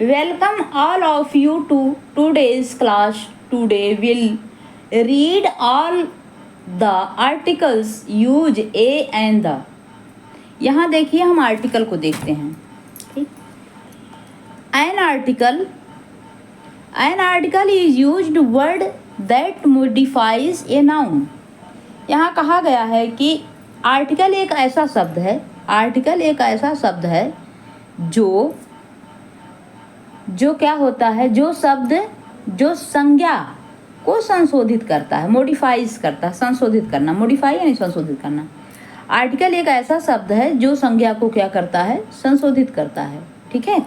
Welcome all of you to today's class. Today we'll read all the articles use a and the. यहाँ देखिए हम article को देखते हैं. ठीक. An article is used word that modifies a noun. यहाँ कहा गया है कि आर्टिकल एक ऐसा शब्द है जो क्या होता है, जो शब्द जो संज्ञा को संशोधित करता है, मॉडिफाइज करता है. संशोधित करना, मॉडिफाई यानी संशोधित करना. आर्टिकल एक ऐसा शब्द है जो संज्ञा को क्या करता है, संशोधित करता है. ठीक है.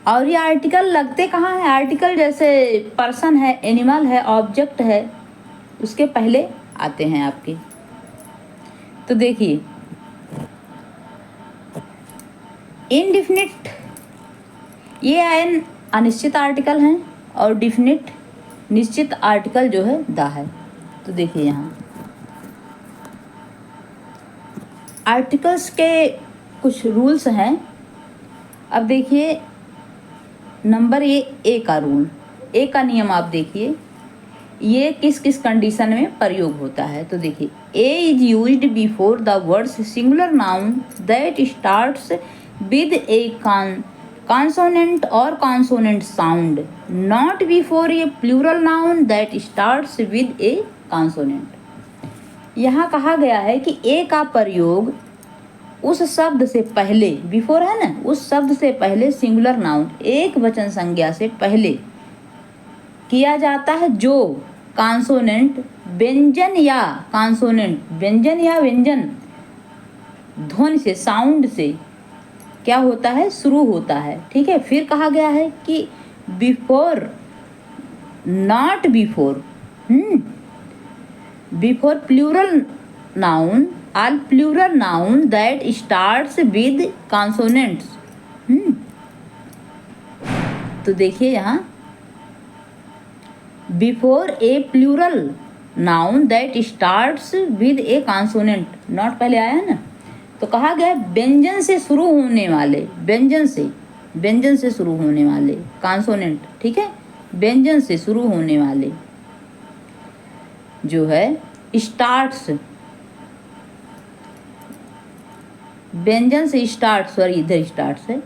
और ये आर्टिकल लगते कहाँ हैं? आर्टिकल जैसे पर्सन है, एनिमल है, ऑब्जेक्ट है, उसके पहले आते हैं आपके. तो देखिए, इनडिफिनिट ये एन अनिश्चित आर्टिकल हैं और डिफिनिट निश्चित आर्टिकल जो है द है. तो देखिए यहाँ आर्टिकल्स के कुछ रूल्स हैं. अब देखिए नंबर ए का रूल, ए का नियम आप देखिए, ये किस किस कंडीशन में प्रयोग होता है. तो देखिए, a is used before the words singular noun that starts with a consonant or consonant sound, not before a plural noun that starts with a consonant. यहाँ कहा गया है कि ए का प्रयोग उस शब्द से पहले, बिफोर है ना, उस शब्द से पहले सिंगुलर नाउन एक वचन संज्ञा से पहले किया जाता है जो कॉन्सोनेंट व्यंजन या व्यंजन ध्वनि से, साउंड से क्या होता है, शुरू होता है. ठीक है. फिर कहा गया है कि before, not before, before plural noun, all plural noun that starts with consonants. तो देखिए यहाँ before a plural noun that starts with a consonant, not पहले आया है ना. तो कहा गया व्यंजन से शुरू होने वाले, व्यंजन से शुरू होने वाले कॉन्सोनेंट. ठीक है. व्यंजन से शुरू होने वाले जो है स्टार्ट्स, व्यंजन से स्टार्ट, सॉरी इधर स्टार्ट्स है,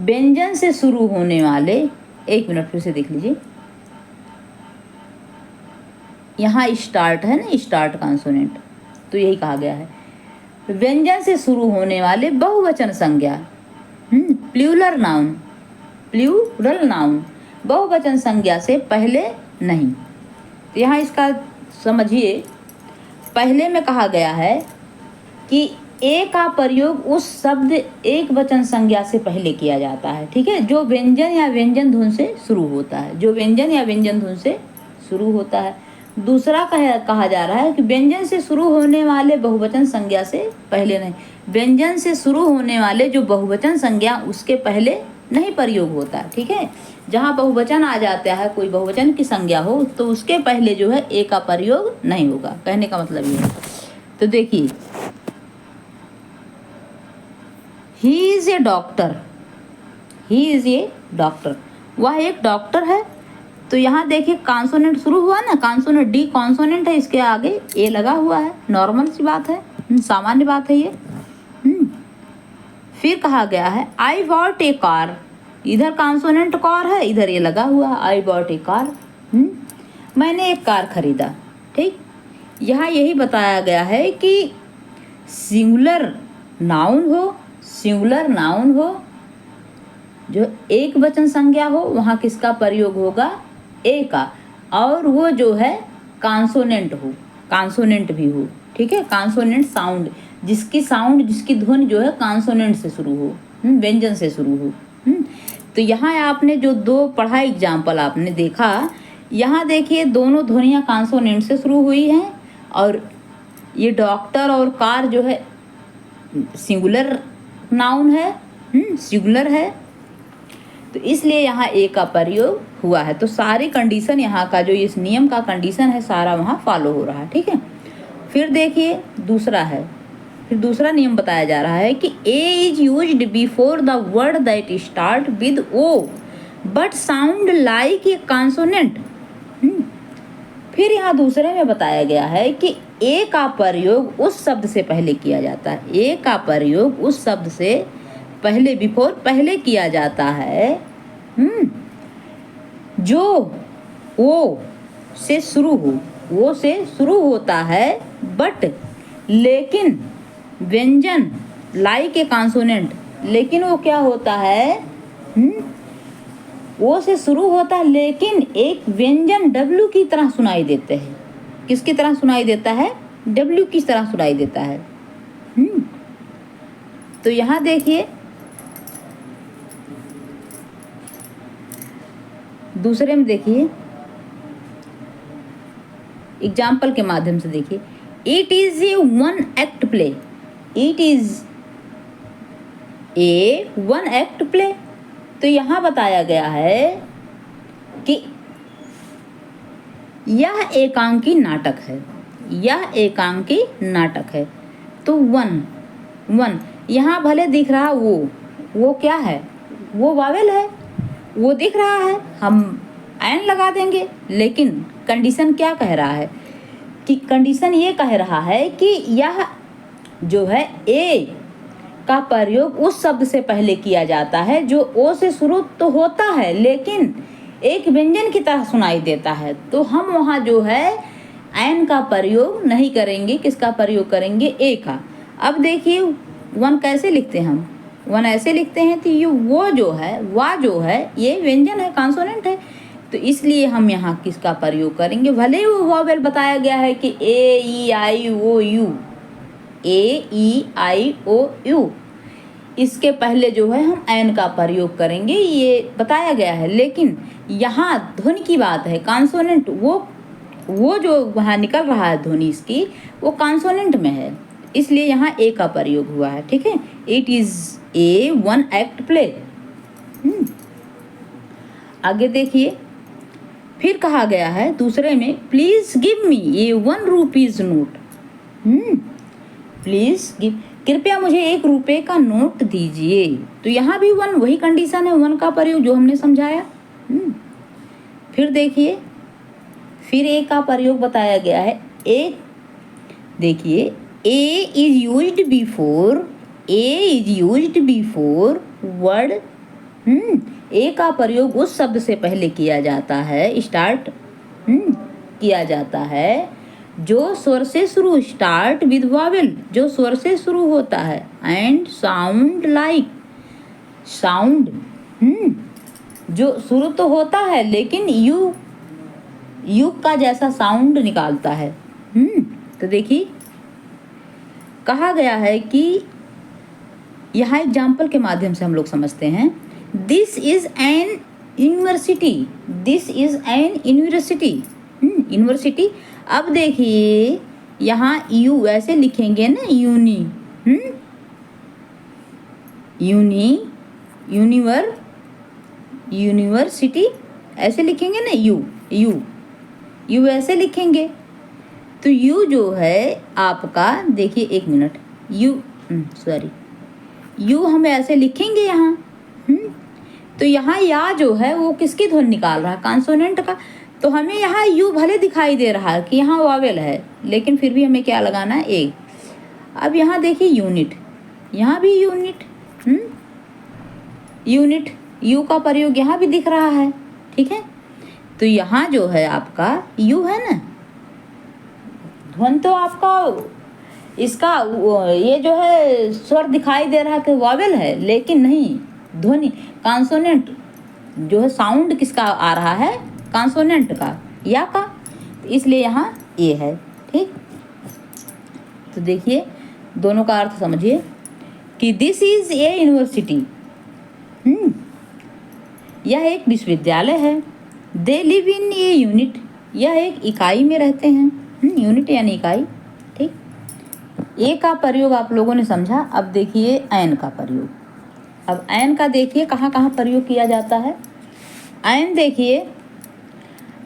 व्यंजन से शुरू होने वाले. एक मिनट फिर से देख लीजिए, यहाँ स्टार्ट है ना, स्टार्ट कॉन्सोनेंट. तो यही कहा गया है व्यंजन से शुरू होने वाले बहुवचन संज्ञा, प्लूरल नाउन बहुवचन संज्ञा से पहले नहीं. तो यहाँ इसका समझिए, पहले में कहा गया है कि ए का प्रयोग उस शब्द एक वचन संज्ञा से पहले किया जाता है. ठीक है. जो व्यंजन या व्यंजन धुन से शुरू होता है, जो व्यंजन या व्यंजन धुन से शुरू होता है. दूसरा कहा जा रहा है कि व्यंजन से शुरू होने वाले बहुवचन संज्ञा से पहले नहीं. व्यंजन से शुरू होने वाले जो बहुवचन संज्ञा उसके पहले नहीं प्रयोग होता है. ठीक है. जहाँ बहुवचन आ जाता है, कोई बहुवचन की संज्ञा हो, तो उसके पहले जो है ए का प्रयोग नहीं होगा. कहने का मतलब ये है. तो देखिए, ही इज ए डॉक्टर, वह एक डॉक्टर है. तो यहाँ देखिए कॉन्सोनेंट शुरू हुआ ना, कॉन्सोनेंट डी कॉन्सोनेंट है, इसके आगे ए लगा हुआ है. नॉर्मल सी बात है, सामान्य बात है ये. फिर कहा गया है आई बॉट ए कार, इधर कॉन्सोनेंट कार है, इधर ये लगा हुआ है आई बॉट ए कार. मैंने एक कार खरीदा. ठीक. यहाँ यही बताया गया है कि सिंगुलर नाउन हो, जो एक वचन संज्ञा हो, वहाँ किसका प्रयोग होगा, ए का. और वो जो है कॉन्सोनेंट भी हो. ठीक है. कॉन्सोनेंट साउंड, जिसकी ध्वनि जो है कॉन्सोनेंट से शुरू हो, व्यंजन से शुरू हो. तो यहाँ आपने जो दो पढ़ा एग्जाम्पल आपने देखा, यहाँ देखिए दोनों ध्वनियाँ कॉन्सोनेंट से शुरू हुई हैं, और ये डॉक्टर और कार जो है सिंगुलर नाउन है, सिंगुलर है. तो इसलिए यहाँ ए का प्रयोग हुआ है. तो सारी कंडीशन यहाँ का जो इस नियम का कंडीशन है सारा वहाँ फॉलो हो रहा है. ठीक है. फिर देखिए दूसरा नियम बताया जा रहा है कि a is used before the word that start with O but sound like a consonant. फिर यहाँ दूसरे में बताया गया है कि ए का प्रयोग उस शब्द से पहले किया जाता है। ए का प्रयोग उस शब्द से पहले, बिफोर, पहले किया जाता है जो ओ से शुरू हो, वो से शुरू होता है, बट लेकिन व्यंजन लाइक ए कॉन्सोनेंट, लेकिन वो क्या होता है, वो से शुरू होता है लेकिन एक व्यंजन डब्ल्यू की तरह सुनाई देते हैं। किसकी तरह सुनाई देता है? डब्ल्यू की तरह सुनाई देता है। तो यहाँ देखिए दूसरे में, देखिए एग्जाम्पल के माध्यम से देखिए, it is a one act play. It is a one act play. तो यहाँ बताया गया है कि यह एकांकी नाटक है। यह एकांकी नाटक है। तो वन यहाँ भले दिख रहा वो क्या है? वो वावेल है, वो दिख रहा है, हम एन लगा देंगे, लेकिन कंडीशन क्या कह रहा है कि कंडीशन ये कह रहा है कि यह जो है ए का प्रयोग उस शब्द से पहले किया जाता है जो ओ से शुरू तो होता है लेकिन एक व्यंजन की तरह सुनाई देता है। तो हम वहाँ जो है एन का प्रयोग नहीं करेंगे। किसका प्रयोग करेंगे? ए का। अब देखिए वन कैसे लिखते हैं हम? वन ऐसे लिखते हैं कि ये वो जो है, वा जो है, ये व्यंजन है, कॉन्सोनेंट है। तो इसलिए हम यहाँ किसका प्रयोग करेंगे? भले ही वो वॉवेल बताया गया है कि ए ई आई ओ you, A E I O you, इसके पहले जो है हम एन का प्रयोग करेंगे, ये बताया गया है। लेकिन यहाँ ध्वनि की बात है, कॉन्सोनेंट, वो जो वहाँ निकल रहा है ध्वनि इसकी, वो कॉन्सोनेंट में है, इसलिए यहाँ ए का प्रयोग हुआ है। ठीक है, it is a one act play. आगे देखिए, फिर कहा गया है दूसरे में, please give me A 1 rupees note. Please give, कृपया मुझे 1 रुपये का नोट दीजिए। तो यहाँ भी वन, वही कंडीशन है, वन का प्रयोग जो हमने समझाया। फिर देखिए, फिर ए का प्रयोग बताया गया है। ए देखिए, a is used before, a is used before word. A का प्रयोग उस शब्द से पहले किया जाता है, स्टार्ट किया जाता है जो स्वर से शुरू, स्टार्ट विद वॉवेल, जो स्वर से शुरू होता है, एंड साउंड लाइक, साउंड जो शुरू तो होता है लेकिन यू का जैसा साउंड निकालता है। तो देखिए कहा गया है कि यहाँ एग्जाम्पल के माध्यम से हम लोग समझते हैं। This is an university, this is an university, university. अब देखिए यहाँ यू ऐसे लिखेंगे ना, यूनी, यूनिवर्सिटी ऐसे लिखेंगे ना, यू ऐसे लिखेंगे। तो यू जो है आपका, देखिए 1 मिनट, यू हम ऐसे लिखेंगे यहाँ। तो यहाँ या जो है वो किसकी ध्वनि निकाल रहा है? कॉन्सोनेंट का। तो हमें यहाँ यू भले दिखाई दे रहा है कि यहाँ वावेल है, लेकिन फिर भी हमें क्या लगाना है? ए। अब यहाँ देखिए यूनिट, यहाँ भी यूनिट, यूनिट, यू का प्रयोग यहाँ भी दिख रहा है। ठीक है, तो यहाँ जो है आपका यू है ना, ध्वनि तो आपका इसका ये जो है स्वर दिखाई दे रहा है कि वावेल है, लेकिन नहीं, ध्वनि कॉन्सोनेंट जो है, साउंड किसका आ रहा है? कॉन्सोनेंट का, या का। तो इसलिए यहाँ ए है। ठीक, तो देखिए दोनों का अर्थ समझिए कि दिस इज ए यूनिवर्सिटी, यह एक विश्वविद्यालय है। They live in a unit, यह एक इकाई में रहते हैं। यूनिट यानी इकाई। ठीक, ए का प्रयोग आप लोगों ने समझा। अब देखिए एन का प्रयोग। अब एन का देखिए कहाँ कहाँ प्रयोग किया जाता है। एन देखिए,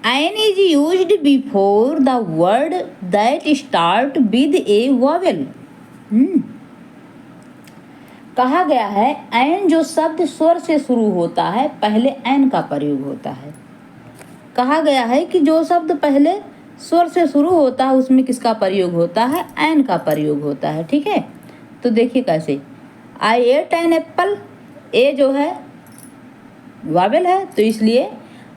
an is used before the word that start with a vowel. कहा गया है ऐन जो शब्द स्वर से शुरू होता है पहले ऐन का प्रयोग होता है। कहा गया है कि जो शब्द पहले स्वर से शुरू होता है उसमें किसका प्रयोग होता है? ऐन का प्रयोग होता है। ठीक है, तो देखिए कैसे, आई एट एन एप्पल, ए जो है वावेल है तो इसलिए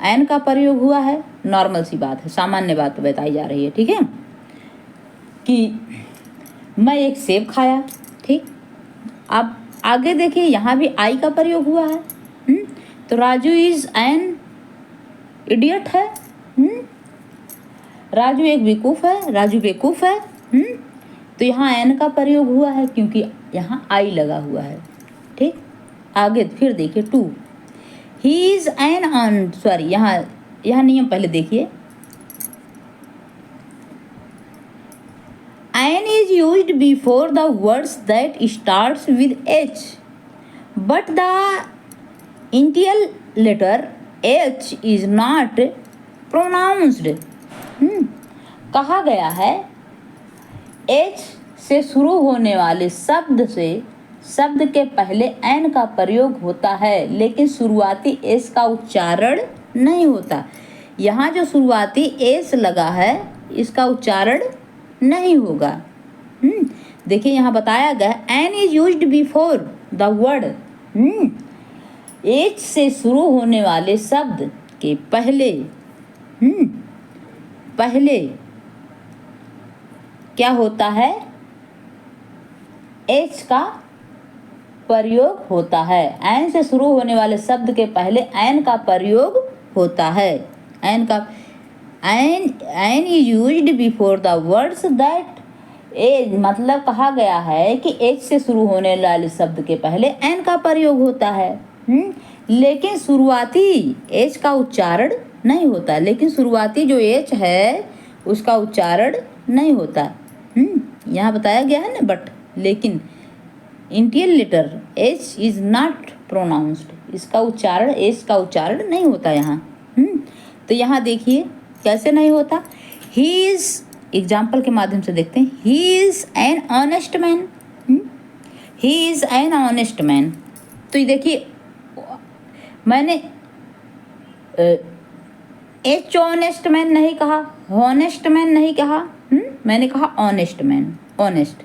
ऐन का प्रयोग हुआ है। नॉर्मल सी बात है, सामान्य बात बताई जा रही है। ठीक है, कि मैं एक सेब खाया। ठीक, अब आगे देखिए यहाँ भी आई का प्रयोग हुआ है। तो राजू इज एन इडियट है। राजू एक बेवकूफ़ है, राजू बेवकूफ़ है। तो यहाँ एन का प्रयोग हुआ है क्योंकि यहाँ आई लगा हुआ है। ठीक, आगे फिर देखिए two, he is an on, sorry यहाँ नियम पहले देखिए, an is used before the words that starts with H but the initial letter H is not pronounced. कहा गया है एच से शुरू होने वाले शब्द के पहले एन का प्रयोग होता है लेकिन शुरुआती एस का उच्चारण नहीं होता। यहाँ जो शुरुआती एस लगा है इसका उच्चारण नहीं होगा। देखिए यहाँ बताया गया an is used before the word, H से शुरू होने वाले शब्द के पहले पहले क्या होता है? एच का प्रयोग होता है। एन से शुरू होने वाले शब्द के पहले एन का प्रयोग होता है। An is used before the words that H, मतलब कहा गया है कि एच से शुरू होने वाले शब्द के पहले एन का प्रयोग होता है। लेकिन शुरुआती एच का उच्चारण नहीं होता। लेकिन शुरुआती जो एच है उसका उच्चारण नहीं होता। यहाँ बताया गया है ना, बट लेकिन initial letter H is not pronounced, इसका उच्चारण, एच का उच्चारण नहीं होता यहाँ। तो यहाँ देखिए कैसे नहीं होता। ही इज, एग्जाम्पल के माध्यम से देखते हैं, ही is an honest man, he is an honest man. तो ये देखिए मैंने एच ऑनेस्ट मैन नहीं कहा, हॉनेस्ट मैन नहीं कहा, मैंने कहा ऑनेस्ट मैन, ऑनेस्ट।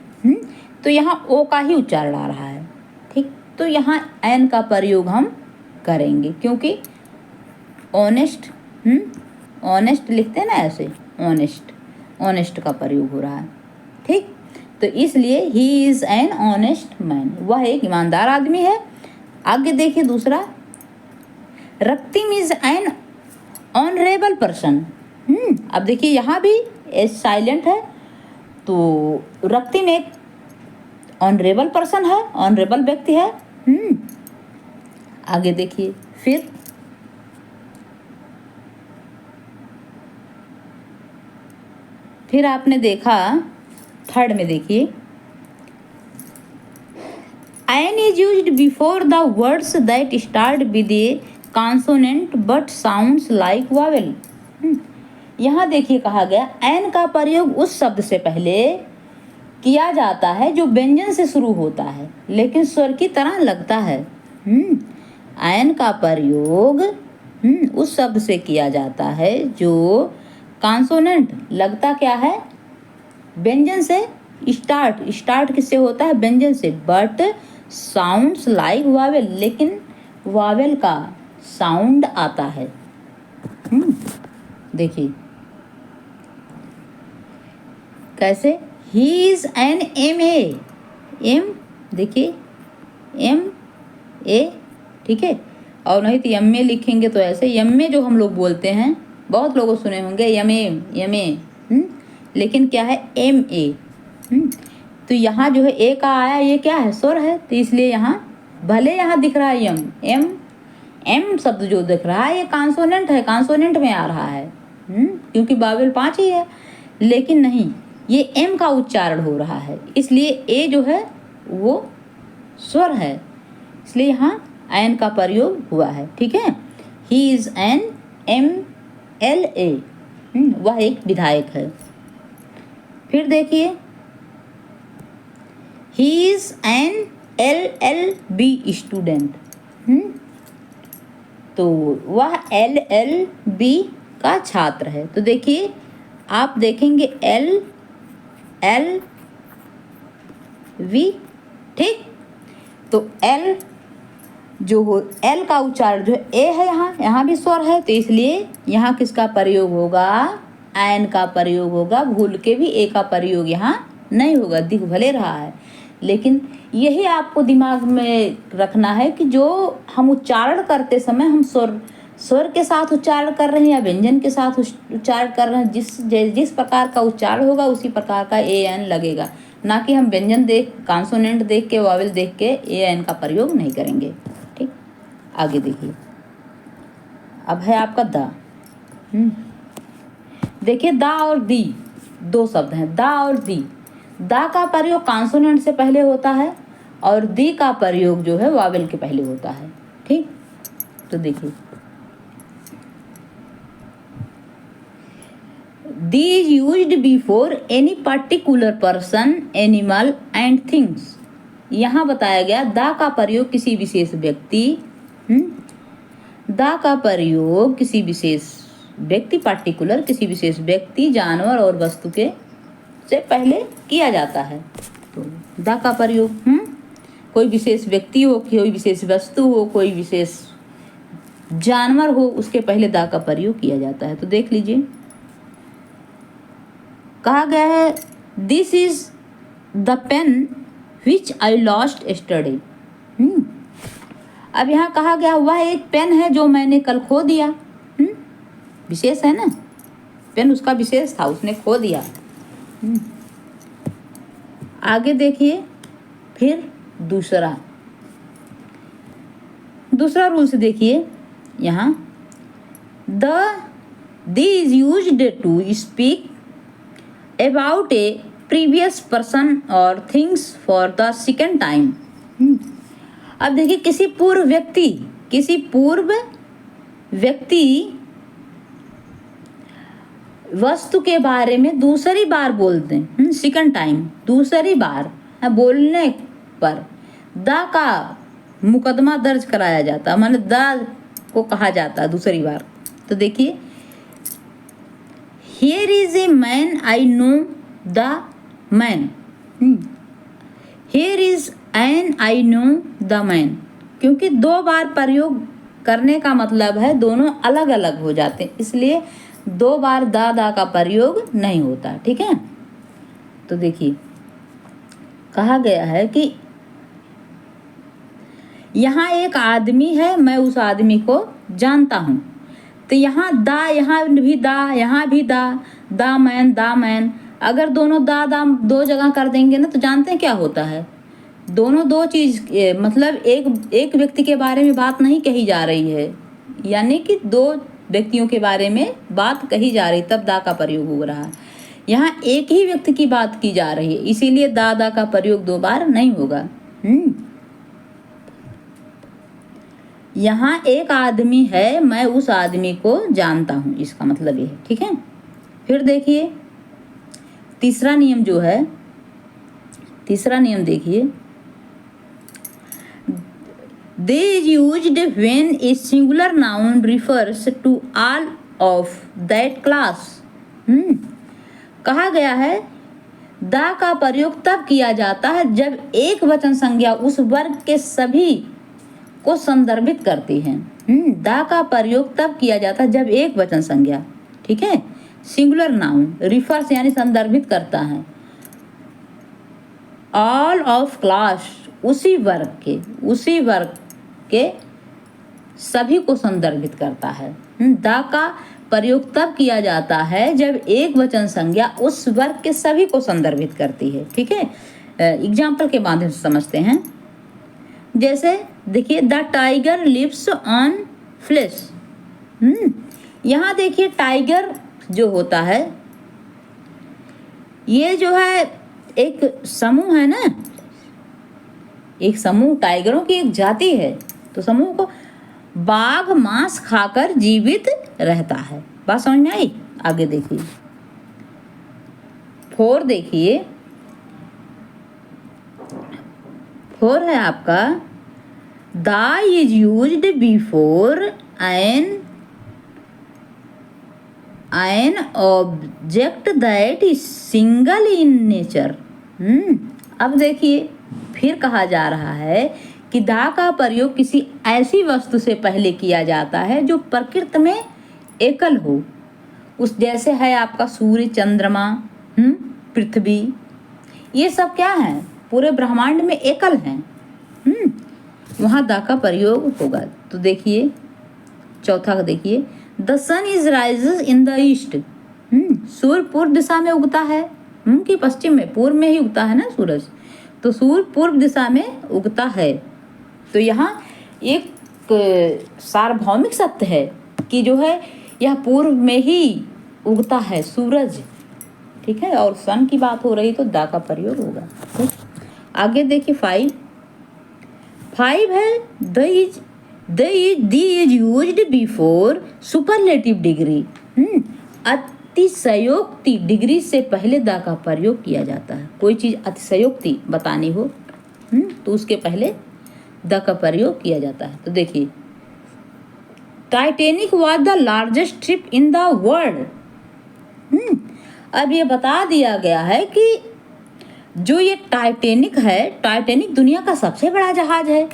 तो यहाँ ओ का ही उच्चारण आ रहा है। ठीक, तो यहाँ एन का प्रयोग हम करेंगे क्योंकि ऑनेस्ट, ऑनेस्ट लिखते हैं ना ऐसे, ऑनेस्ट, ऑनेस्ट का प्रयोग हो रहा है। ठीक, तो इसलिए ही इज एन ऑनेस्ट मैन, वह एक ईमानदार आदमी है। आगे देखिए दूसरा, रक्तिम इज एन ऑनरेबल पर्सन। अब देखिए यहाँ भी एस साइलेंट है तो रक्तिम एक ऑनरेबल पर्सन है, ऑनरेबल व्यक्ति है। आगे देखिए फिर आपने देखा थर्ड में देखिए, an is used before the words that start with a consonant but sounds like vowel. यहाँ देखिए कहा गया एन का प्रयोग उस शब्द से पहले किया जाता है जो व्यंजन से शुरू होता है लेकिन स्वर की तरह लगता है। एन का प्रयोग उस शब्द से किया जाता है जो कॉन्सोनेंट लगता क्या है? व्यंजन से। स्टार्ट किससे होता है? व्यंजन से। बट साउंड्स लाइक वावेल, लेकिन वावेल का साउंड आता है। देखिए कैसे, he is an M A, M देखिए एम ए, ठीक है, और नहीं तो एम ए लिखेंगे तो ऐसे एम ए जो हम लोग बोलते हैं, बहुत लोगों सुने होंगे एम ए, लेकिन क्या है एम ए। तो यहाँ जो है ए का आया, ये क्या है? स्वर है, तो इसलिए यहाँ भले यहाँ दिख रहा है एम शब्द जो दिख रहा है ये कॉन्सोनेंट है, कॉन्सोनेंट में आ रहा है क्योंकि वावेल 5 ही है, लेकिन नहीं, ये एम का उच्चारण हो रहा है, इसलिए ए जो है वो स्वर है, इसलिए यहाँ एन का प्रयोग हुआ है। ठीक है, he is an M L A, वह एक विधायक है। फिर देखिए, he is an LLB student. तो वह LLB का छात्र है। तो देखिए आप देखेंगे LLV, ठीक। तो L जो हो, L का उच्चारण जो ए है, यहाँ भी स्वर है, तो इसलिए यहाँ किसका प्रयोग होगा, एन का प्रयोग होगा। भूल के भी ए का प्रयोग यहाँ नहीं होगा, दिख भले रहा है, लेकिन यही आपको दिमाग में रखना है कि जो हम उच्चारण करते समय हम स्वर के साथ उच्चारण कर रहे हैं या व्यंजन के साथ उच्चारण कर रहे हैं, जिस प्रकार का उच्चारण होगा उसी प्रकार का ए एन लगेगा, ना कि हम व्यंजन देख, कॉन्सोनेंट देख के, वॉवेल देख के ए एन का प्रयोग नहीं करेंगे, ठीक। आगे देखिए, अब है आपका दा। देखिए दा और दी दो शब्द हैं, दा और दी। दा का प्रयोग कॉन्सोनेंट से पहले होता है और दी का प्रयोग जो है वॉवेल के पहले होता है, ठीक। तो देखिए the is used before any particular person, animal and things. यहाँ बताया गया दा का प्रयोग किसी विशेष व्यक्ति, दा का प्रयोग किसी विशेष व्यक्ति, पर्टिकुलर किसी विशेष व्यक्ति, जानवर और वस्तु के से पहले किया जाता है। तो दा का प्रयोग कोई विशेष व्यक्ति हो, कोई विशेष वस्तु हो, कोई विशेष जानवर हो, उसके पहले दा का प्रयोग किया जाता है। तो देख लीजिए, कहा गया है this is the pen which I lost yesterday. अब यहाँ कहा गया वह एक पेन है जो मैंने कल खो दिया। विशेष है ना, पेन उसका विशेष था, उसने खो दिया। आगे देखिए, फिर दूसरा रूल से देखिए, यहाँ the is used to speak about a previous person और things for the second time. अब देखिए, किसी पूर्व व्यक्ति वस्तु के बारे में दूसरी बार बोलते हैं, सेकंड टाइम, दूसरी बार बोलने पर दा का मुकदमा दर्ज कराया जाता, माने दा को कहा जाता है दूसरी बार। तो देखिए, here is a man I know the man, here is an I know the man, क्योंकि दो बार प्रयोग करने का मतलब है दोनों अलग अलग हो जाते हैं, इसलिए दो बार दा का प्रयोग नहीं होता, ठीक है। तो देखिए, कहा गया है कि यहाँ एक आदमी है, मैं उस आदमी को जानता हूँ। तो यहाँ दा, यहाँ भी दा, यहाँ भी दा मैन। अगर दोनों दा दो जगह कर देंगे ना, तो जानते हैं क्या होता है, दोनों दो चीज, मतलब एक व्यक्ति के बारे में बात नहीं कही जा रही है, यानी कि दो व्यक्तियों के बारे में बात कही जा रही, तब दा का प्रयोग हो रहा है। यहाँ एक ही व्यक्ति की बात की जा रही है, इसीलिए दा का प्रयोग दो बार नहीं होगा। यहाँ एक आदमी है, मैं उस आदमी को जानता हूँ, इसका मतलब ये है, ठीक है। फिर देखिए, तीसरा नियम जो है, तीसरा नियम देखिए, they is used when a singular noun refers to all of that class। कहा गया है दा का प्रयोग तब किया जाता है जब एक वचन संज्ञा उस वर्ग के सभी को संदर्भित करती है। दा का प्रयोग तब किया जाता है जब एक वचन संज्ञा, ठीक है, सिंगुलर नाउन रिफर्स यानी संदर्भित करता है, ऑल ऑफ क्लास उसी वर्ग के सभी को संदर्भित करता है। दा का प्रयोग तब किया जाता है जब एक वचन संज्ञा उस वर्ग के सभी को संदर्भित करती है, ठीक है। एग्जाम्पल के माध्यम से समझते हैं। जैसे देखिए, the tiger lives on flesh. यहाँ देखिए, टाइगर जो होता है, ये जो है एक समूह है ना, एक समूह, टाइगरों की एक जाति है। तो समूह को बाघ मांस खाकर जीवित रहता है। बात समझ में आई? आगे देखिए, 4 देखिए, फोर है आपका the is used before an object that is single in nature. अब देखिए फिर कहा जा रहा है कि दा का प्रयोग किसी ऐसी वस्तु से पहले किया जाता है जो प्रकृति में एकल हो। उस जैसे है आपका सूर्य, चंद्रमा, पृथ्वी, ये सब क्या है, पूरे ब्रह्मांड में एकल हैं। वहाँ दा का प्रयोग होगा। तो देखिए चौथा का देखिए the sun is rises in the east. सूर्य पूर्व दिशा में उगता है कि पश्चिम में, पूर्व में ही उगता है ना सूरज, तो सूर्य पूर्व दिशा में उगता है। तो यहाँ एक सार्वभौमिक सत्य है कि जो है यह पूर्व में ही उगता है सूरज, ठीक है। और सन की बात हो रही तो दा का प्रयोग होगा। ठीक? आगे देखिए फाइव है the is used before superlative degree. अतिशयोक्ति डिग्री से पहले दा का प्रयोग किया जाता है। कोई चीज़ अतिशयोक्ति बतानी हो तो उसके पहले द का प्रयोग किया जाता है। तो देखिए Titanic was the largest ship in the world. अब ये बता दिया गया है कि जो ये टाइटैनिक है, टाइटैनिक दुनिया का सबसे बड़ा जहाज है।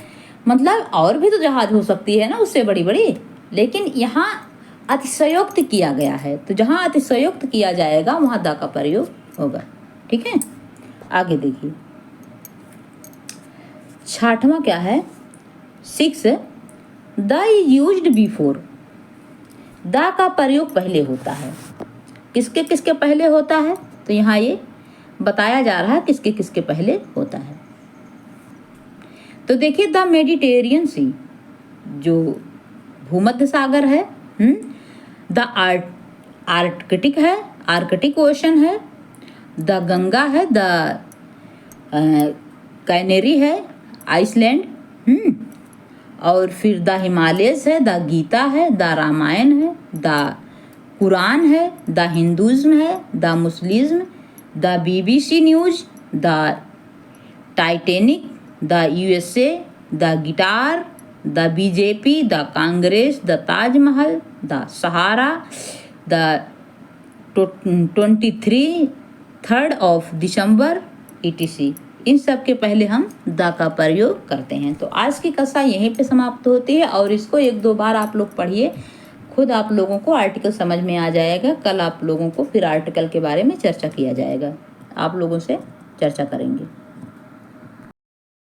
मतलब और भी तो जहाज हो सकती है ना उससे बड़ी बड़ी, लेकिन यहाँ अतिशयोक्त किया गया है। तो जहाँ अतिशयोक्त किया जाएगा वहाँ द का प्रयोग होगा। ठीक है, आगे देखिए छठवां क्या है, 6 the is used before. The का प्रयोग पहले होता है। किसके किसके पहले होता है, तो यहाँ ये बताया जा रहा है किसके किसके पहले होता है। तो देखिए द मेडिटेरियन सी जो भूमध्य सागर है, द आर्कटिक है, आर्कटिक ओशन है, द गंगा है, द कैनेरी है, आइसलैंड, और फिर द हिमालयस है, द गीता है, द रामायण है, द कुरान है, द हिंदुज़्म है, the Muslim, the BBC news, the Titanic, the USA, the guitar, the BJP, the Congress, the Taj Mahal, the Sahara, the 23rd of December etc। इन सब के पहले हम द का प्रयोग करते हैं। तो आज की कक्षा यहीं पे समाप्त होती है और इसको 1-2 बार आप लोग पढ़िए, खुद आप लोगों को आर्टिकल समझ में आ जाएगा। कल आप लोगों को फिर आर्टिकल के बारे में चर्चा किया जाएगा, आप लोगों से चर्चा करेंगे।